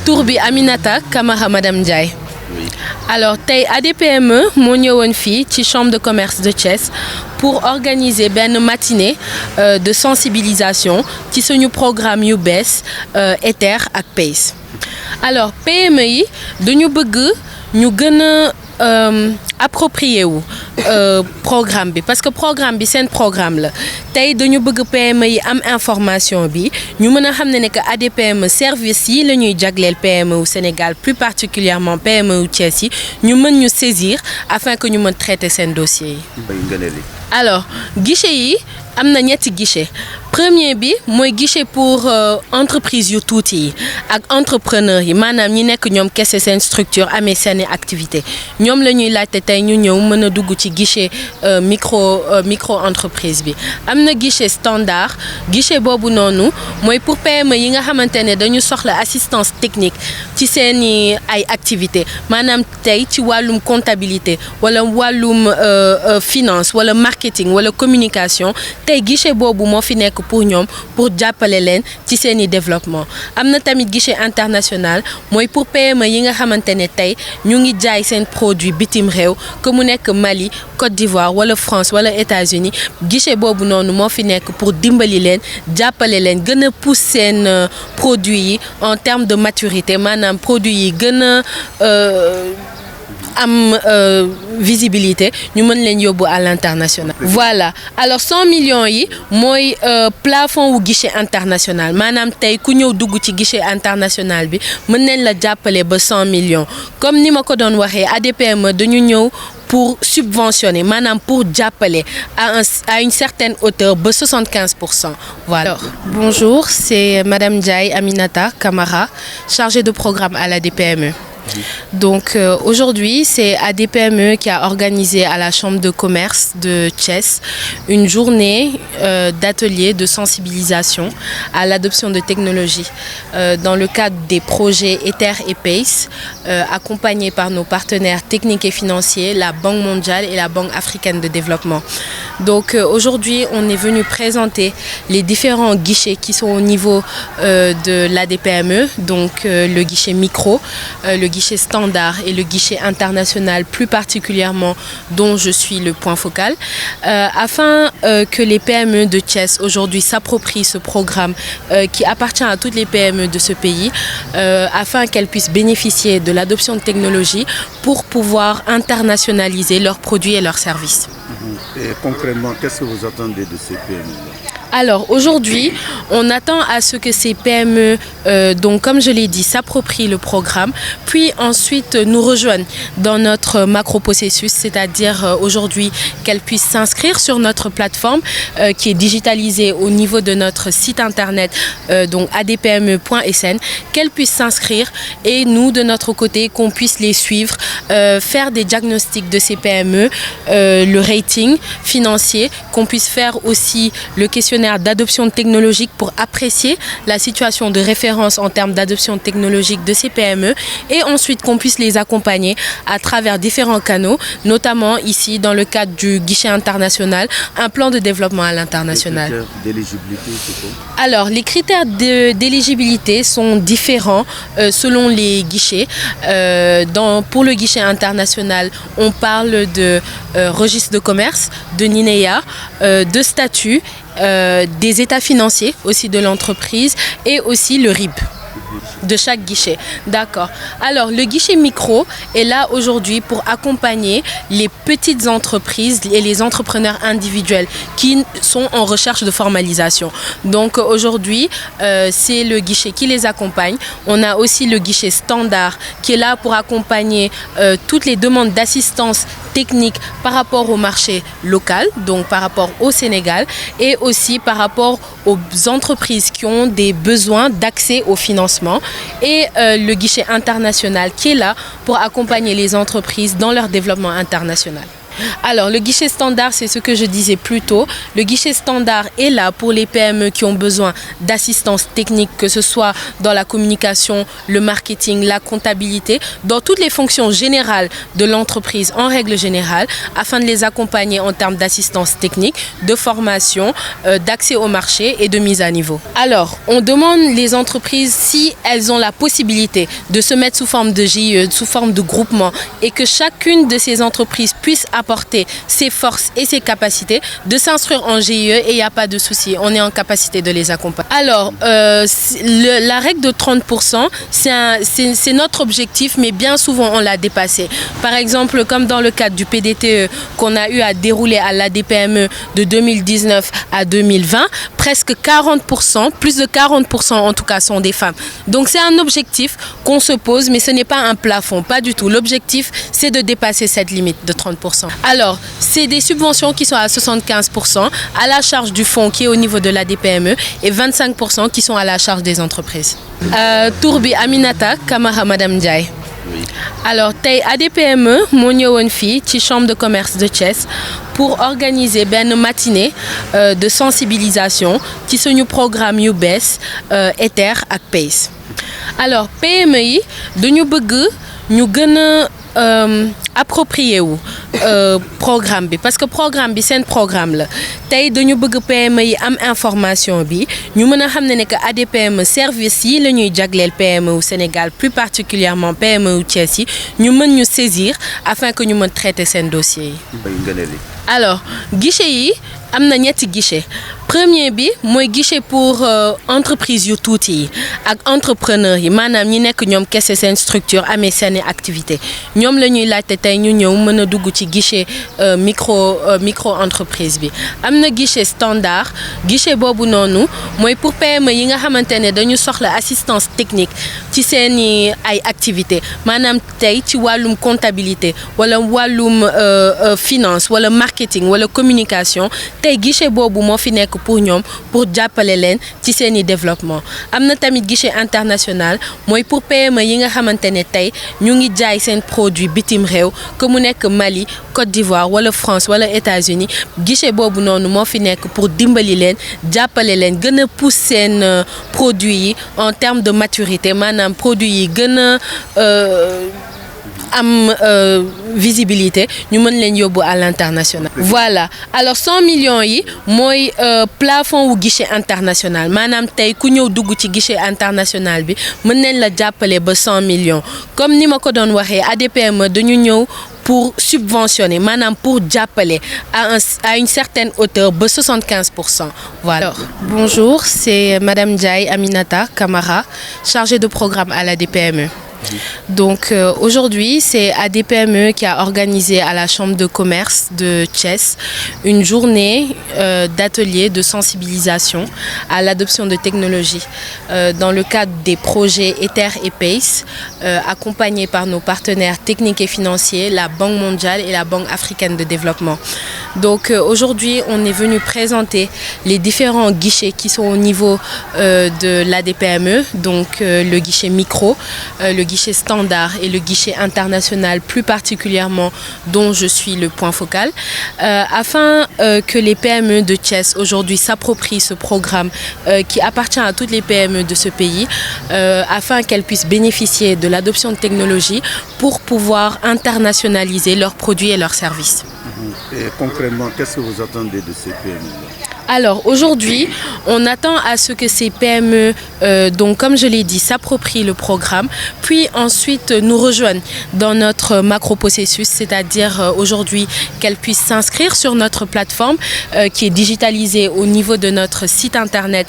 Tour bi Aminata Camara Madame Ndiaye. Oui. Alors tey ADPME moo ñëwoon fii ci chambre de commerce de Thiès pour organiser benn matinée de sensibilisation ci suñu programme yu bees Ether ak PACE. Alors PME yi dañu bëgg ñu gën a approprié wu programme bi parce que programme bi seen programme la tey dañu bëgg PME yi am information bi ñu mën a xam ne que ADPME service yi la ñuy jagleel PME wu Sénégal plus particulièrement PME wu Thiès yi ñu mën ñu saisir afin que ñu mën traiter seen dossier yi. Alors guichet yi am na ñetti guichet premier bi mooy guichet pour entreprise yu tuuti yi ak entrepreneur yi maanaam ñi nekk ñoom kese seen structure amee seeni activité ñoom la ñuy laajte tey ñu ñëw mën a dugg ci guichet micro entreprise bi. am na guichet standard guichet boobu noonu mooy pour PME yi nga xamante ne dañu soxla assistance technique ci seeni ay activité maanaam tey ci wàllum comptabilité wala wàllum finance wala marketing wala communication tey guichet boobu moo fi nekk pour ñoom pour jàppale leen ci seeni développement. am na tamit guichet international mooy pour PME yi nga xamante ne tey ñu ngi jaay seen produit bitim réew que mu nekk Mali Côte d'Ivoire wala France wala États-Unis guichet boobu noonu moo fi nekk pour dimbali leen jàppale leen gën a pousser seen produit yi en termes de maturité maanaam produit yi gën a am visibilité ñu mën leen yóbbu à l'international. Voilà alors 100 millions yi mooy plafond wu guichet international maanaam tey ku ñëw dugg ci guichet international bi mën nañ la jàppale ba 100 millions comme ni ma ko doon waxee ADPME dañu ñëw pour subventionner maanaam pour jàppale à une certaine hauteur ba 75%. Voilà. Alors, bonjour, c'est Madame Ndiaye Aminata Camara, chargée de programme à l'ADPME. Donc aujourd'hui, c'est ADPME qui a organisé à la Chambre de commerce de Thiès une journée d'atelier de sensibilisation à l'adoption de technologies dans le cadre des projets Ether et PACE, accompagnés par nos partenaires techniques et financiers, la Banque mondiale et la Banque africaine de développement. Donc aujourd'hui, on est venu présenter les différents guichets qui sont au niveau de l'ADPME, donc le guichet micro, le guichet standard et le guichet international plus particulièrement dont je suis le point focal, afin que les PME de Thiès aujourd'hui s'approprient ce programme qui appartient à toutes les PME de ce pays, afin qu'elles puissent bénéficier de l'adoption de technologies pour pouvoir internationaliser leurs produits et leurs services. Et concrètement, qu'est-ce que vous attendez de ces PME-là ? Alors aujourd'hui, on attend à ce que ces PME, donc comme je l'ai dit, s'approprient le programme, puis ensuite nous rejoignent dans notre macro-processus, c'est-à-dire aujourd'hui qu'elles puissent s'inscrire sur notre plateforme qui est digitalisée au niveau de notre site internet, donc adpme.sn, qu'elles puissent s'inscrire et nous, de notre côté, qu'on puisse les suivre, faire des diagnostics de ces PME, le rating financier, qu'on puisse faire aussi le questionnaire d'adoption technologique pour apprécier la situation de référence en termes d'adoption technologique de ces PME et ensuite qu'on puisse les accompagner à travers différents canaux, notamment ici dans le cadre du guichet international, un plan de développement à l'international. Les critères d'éligibilité, c'est quoi ? Alors, les critères d'éligibilité sont différents selon les guichets. Pour le guichet international, on parle de registre de commerce, de NINEA, de statut, des états financiers aussi de l'entreprise et aussi le RIB de chaque guichet. D'accord. Alors, le guichet micro est là aujourd'hui pour accompagner les petites entreprises et les entrepreneurs individuels qui sont en recherche de formalisation. Donc, aujourd'hui, c'est le guichet qui les accompagne. On a aussi le guichet standard qui est là pour accompagner toutes les demandes d'assistance technique par rapport au marché local, donc par rapport au Sénégal, et aussi par rapport aux entreprises qui ont des besoins d'accès au financement, et le guichet international qui est là pour accompagner les entreprises dans leur développement international. Alors, le guichet standard, c'est ce que je disais plus tôt. Le guichet standard est là pour les PME qui ont besoin d'assistance technique, que ce soit dans la communication, le marketing, la comptabilité, dans toutes les fonctions générales de l'entreprise en règle générale, afin de les accompagner en termes d'assistance technique, de formation, d'accès au marché et de mise à niveau. Alors, on demande les entreprises si elles ont la possibilité de se mettre sous forme de GIE, sous forme de groupement, et que chacune de ces entreprises puisse apporter ses forces et ses capacités, de s'inscrire en GIE, et il n'y a pas de souci, on est en capacité de les accompagner. Alors, la règle de 30%, c'est notre objectif, mais bien souvent on l'a dépassé. Par exemple, comme dans le cadre du PDTE qu'on a eu à dérouler à l'ADPME de 2019 à 2020, presque 40%, plus de 40% en tout cas sont des femmes. Donc c'est un objectif qu'on se pose, mais ce n'est pas un plafond, pas du tout. L'objectif, c'est de dépasser cette limite de 30%. Alors, c'est des subventions qui sont à 75% à la charge du fonds qui est au niveau de l'ADPME et 25% qui sont à la charge des entreprises. Tourbi Aminata Kamara Madame Ndiaye. Oui. Alors tey ADPME moo ñëwoon fii ci chambre de commerce de Thiès pour organiser benn matinée de sensibilisation ci suñu programme yu bees Ether ak PACE. Alors PME yi dañu bëgg ñu gën a approprié wu programme bi parce que programme bi seen programme la tey dañu bëgg PME yi am information bi ñu mën a xam ne que ADPME service yi la ñuy jagleel PME au Sénégal, plus particulièrement PME au Thiès yi ñu mën ñu saisir afin que ñu mën traiter seen dossier yi. Alors guichet yi am na ñetti guichet. Premier bi mooy guichet pour entreprise yu tuuti yi ak entrepreneur yi maanaam ñi nekk ñoom kese seen structure amee seen activité ñoom la ñuy laajte tey ñu ñëw mën a dugg ci guichet micro entreprise bi. Am na guichet standard guichet boobu noonu mooy pour PME yi nga xamante ne dañu soxla assistance technique ci seeni ay activité maanaam tey ci wàllum comptabilité wala wàllum finance wala marketing wala communication tey guichet boobu moo fi nekk pour ñoom pour jàppale leen ci seeni développement. Am na tamit guichet international mooy pour PME yi nga xamante ne tey ñu ngi jaay seen produit bitim réew que mu nekk Mali, Côte d'Ivoire wala France wala États-Unis guichet boobu noonu moo fi nekk pour dimbali leen jàppale leen gën a pousser seen produit yi en termes de maturité maanaam produit yi gën a am visibilité ñu mën leen yóbbu à l'international. Voilà alors 100 millions yi mooy plafond wu guichet international maanaam tey ku ñëw dugg ci guichet international bi mën nañ la jàppale ba 100 millions comme ni ma ko doon waxee ADPME dañu ñëw pour subventionner maanaam pour jàppale à une certaine hauteur ba 75%. Voilà. Alors, bonjour, c'est Madame Ndiaye Aminata Kamara, chargée de programme à l'ADPME. Donc aujourd'hui, c'est ADPME qui a organisé à la Chambre de commerce de Thiès une journée d'atelier de sensibilisation à l'adoption de technologies dans le cadre des projets Ether et PACE, accompagnés par nos partenaires techniques et financiers, la Banque mondiale et la Banque africaine de développement. Donc aujourd'hui, on est venu présenter les différents guichets qui sont au niveau de l'ADPME, donc le guichet micro, le guichet standard et le guichet international plus particulièrement dont je suis le point focal, afin que les PME de Thiès aujourd'hui s'approprient ce programme qui appartient à toutes les PME de ce pays, afin qu'elles puissent bénéficier de l'adoption de technologies pour pouvoir internationaliser leurs produits et leurs services. Et concrètement, qu'est-ce que vous attendez de ces PME? Alors aujourd'hui, on attend à ce que ces PME, donc comme je l'ai dit, s'approprient le programme, puis ensuite nous rejoignent dans notre macro-processus, c'est-à-dire aujourd'hui qu'elles puissent s'inscrire sur notre plateforme qui est digitalisée au niveau de notre site internet,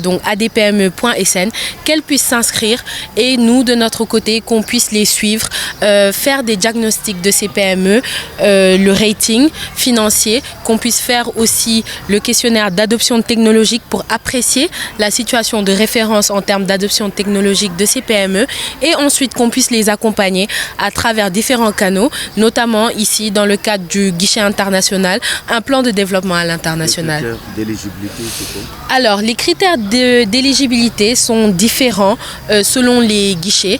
donc adpme.sn, qu'elles puissent s'inscrire et nous, de notre côté, qu'on puisse les suivre, faire des diagnostics de ces PME, le rating financier, qu'on puisse faire aussi le questionnaire questionnaire d'adoption technologique pour apprécier la situation de référence en termes d'adoption technologique de ces PME et ensuite qu'on puisse les accompagner à travers différents canaux, notamment ici dans le cadre du guichet international, un plan de développement à l'international. Les critères d'éligibilité, c'est quoi? Alors, les critères d'éligibilité sont différents selon les guichets.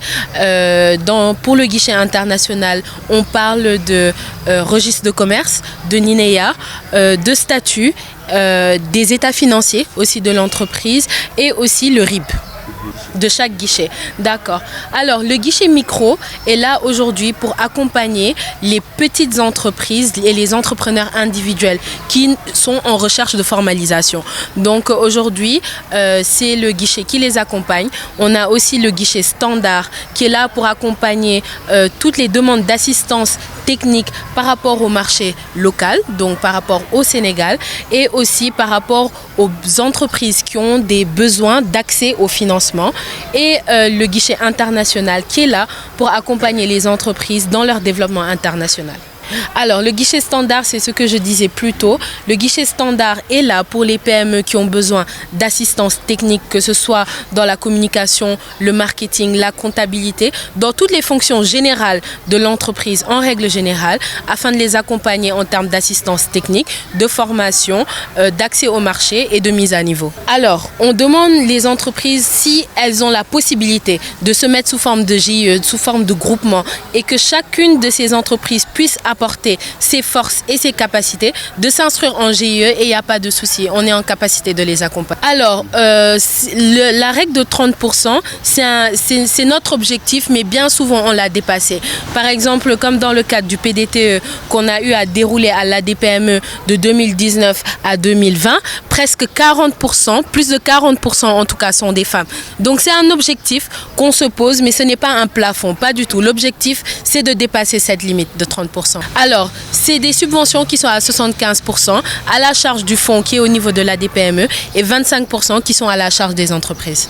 Pour le guichet international, on parle de registre de commerce, de NINEA, de statut, des états financiers aussi de l'entreprise et aussi le RIB de chaque guichet. D'accord. Alors, le guichet micro est là aujourd'hui pour accompagner les petites entreprises et les entrepreneurs individuels qui sont en recherche de formalisation. Donc, aujourd'hui, c'est le guichet qui les accompagne. On a aussi le guichet standard qui est là pour accompagner toutes les demandes d'assistance technique par rapport au marché local, donc par rapport au Sénégal, et aussi par rapport aux entreprises qui ont des besoins d'accès au financement, et le guichet international qui est là pour accompagner les entreprises dans leur développement international. Alors, le guichet standard, c'est ce que je disais plus tôt. Le guichet standard est là pour les PME qui ont besoin d'assistance technique, que ce soit dans la communication, le marketing, la comptabilité, dans toutes les fonctions générales de l'entreprise en règle générale, afin de les accompagner en termes d'assistance technique, de formation, d'accès au marché et de mise à niveau. Alors, on demande les entreprises si elles ont la possibilité de se mettre sous forme de GIE, sous forme de groupement, et que chacune de ces entreprises puisse apporter ses forces et ses capacités, de s'instruire en GIE, et il n'y a pas de souci, on est en capacité de les accompagner. Alors, la règle de 30%, c'est notre objectif, mais bien souvent on l'a dépassé. Par exemple, comme dans le cadre du PDTE qu'on a eu à dérouler à l'ADPME de 2019 à 2020, presque 40%, plus de 40% en tout cas sont des femmes. Donc c'est un objectif qu'on se pose, mais ce n'est pas un plafond, pas du tout. L'objectif, c'est de dépasser cette limite de 30%. Alors, c'est des subventions qui sont à 75% à la charge du fonds qui est au niveau de l'ADPME et 25% qui sont à la charge des entreprises.